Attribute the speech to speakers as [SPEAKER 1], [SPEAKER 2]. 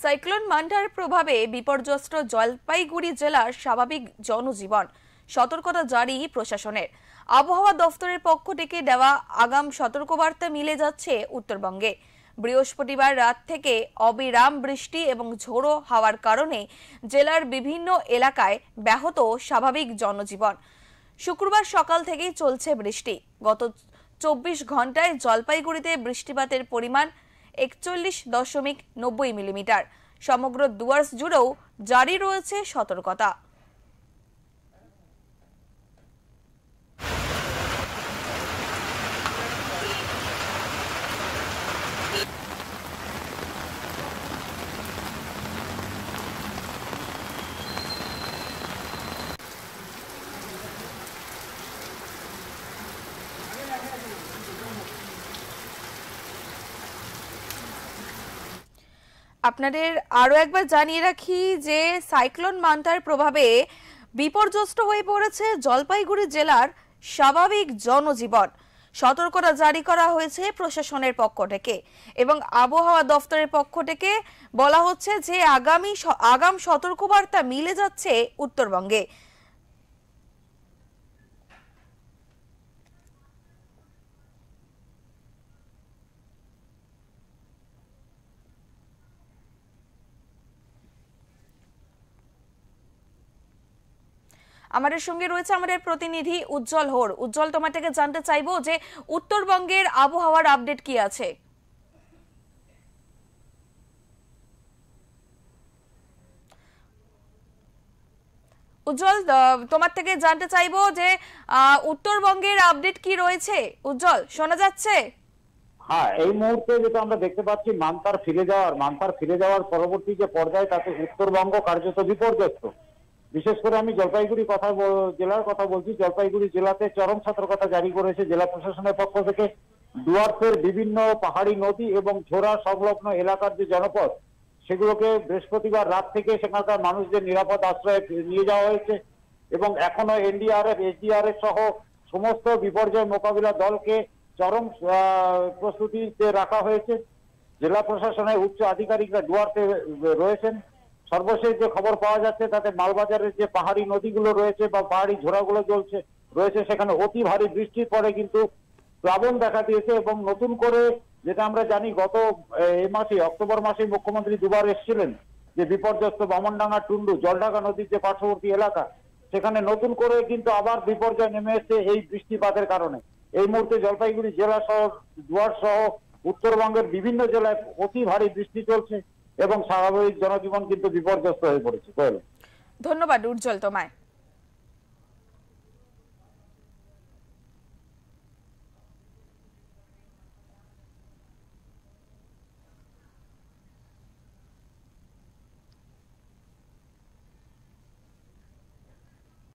[SPEAKER 1] Cyclone মান্টার প্রভাবে বিপর্যস্ত জলপাইগুড়ি জেলার স্বাভাবিক জনজীবন, সতর্কতা জারি প্রশাসনের। আবহাওয়া দফতরের পক্ষ থেকে দেওয়া আগাম সতর্কবার্তা মিলে যাচ্ছে উত্তরবঙ্গে। বৃহস্পতিবার রাত থেকে অবিরাম বৃষ্টি এবং ঝোড়ো হাওয়ার কারণে জেলার বিভিন্ন এলাকায় ব্যাহত স্বাভাবিক জনজীবন। শুক্রবার সকাল থেকেই চলছে বৃষ্টি। গত 24 ঘন্টায় জলপাইগুড়িতে বৃষ্টিপাতের পরিমাণ 41.90 মিলিমিটার। সমগ্র ডুয়ার্স জুড়েও জারি রয়েছে সতর্কতা। আপনাদের আরো একবার জানিয়ে রাখি যে সাইক্লোন মান্টার প্রভাবে বিপর্যস্ত হয়ে পড়েছে জলপাইগুড়ি জেলার স্বাভাবিক জনজীবন। সতর্কতা জারি করা হয়েছে প্রশাসনের পক্ষ থেকে এবং আবহাওয়া দফতরের পক্ষ থেকে বলা হচ্ছে যে আগাম সতর্কবার্তা মিলে যাচ্ছে উত্তরবঙ্গে। আমাদের সঙ্গে রয়েছে আমাদের প্রতিনিধি উজ্জ্বল হোর। উজ্জ্বল, তোমার থেকে জানতে চাইবো যে উত্তরবঙ্গের আবহাওয়ার আপডেট কি আছে। উজ্জ্বল, তোমার থেকে জানতে চাইবো যে উত্তরবঙ্গের আপডেট কি রয়েছে। উজ্জ্বল, শোনা যাচ্ছে?
[SPEAKER 2] হ্যাঁ, এই মুহূর্তে যেটা আমরা দেখতে পাচ্ছি মান্টার ফিরে যাওয়ার পরবর্তী যে পর্যায়ে তাতে উত্তরবঙ্গ কার্যত বিপর্যস্ত। বিশেষ করে আমি জলপাইগুড়ি জেলার কথা বলছি। জলপাইগুড়ি জেলাতে চরম সতর্কতা জারি করেছে জেলা প্রশাসনের পক্ষ থেকে। ডুয়ার্সের বিভিন্ন পাহাড়ি নদী এবং ঝোড়া সংলগ্ন এলাকার যে জনপদ সেগুলোকে বৃহস্পতিবার রাত থেকে সেখানকার মানুষদের নিরাপদ আশ্রয়ে নিয়ে যাওয়া হয়েছে এবং এখনো এনডিআরএফ, এসডিআরএফ সহ সমস্ত বিপর্যয় মোকাবিলা দলকে চরম প্রস্তুতিতে রাখা হয়েছে। জেলা প্রশাসনের উচ্চ আধিকারিকরা ডুয়ার্সে রয়েছেন। সর্বশেষ যে খবর পাওয়া যাচ্ছে তাতে মালবাজারের যে পাহাড়ি নদীগুলো রয়েছে বা পাহাড়ি ঝোড়াগুলো রয়েছে সেখানে অতি ভারী বৃষ্টির পরে কিন্তু প্লাবন দেখা দিয়েছে এবং নতুন করে যেটা আমরা জানি গত অক্টোবর মাসে মুখ্যমন্ত্রী দুবার এসেছিলেন যে বিপর্যস্ত বামনডাঙ্গা, টুন্ডু, জলঢাকা নদীর যে পার্শ্ববর্তী এলাকা সেখানে নতুন করে কিন্তু আবার বিপর্যয় নেমে এসেছে এই বৃষ্টিপাতের কারণে। এই মুহূর্তে জলপাইগুড়ি জেলা সহ ডুয়ার্স সহ উত্তরবঙ্গের বিভিন্ন জেলায় অতি ভারী বৃষ্টি চলছে এবং স্বাভাবিক জনজীবন কিন্তু বিপর্যস্ত হয়ে পড়েছে।
[SPEAKER 1] ধন্যবাদ উজ্জ্বল তোমায়।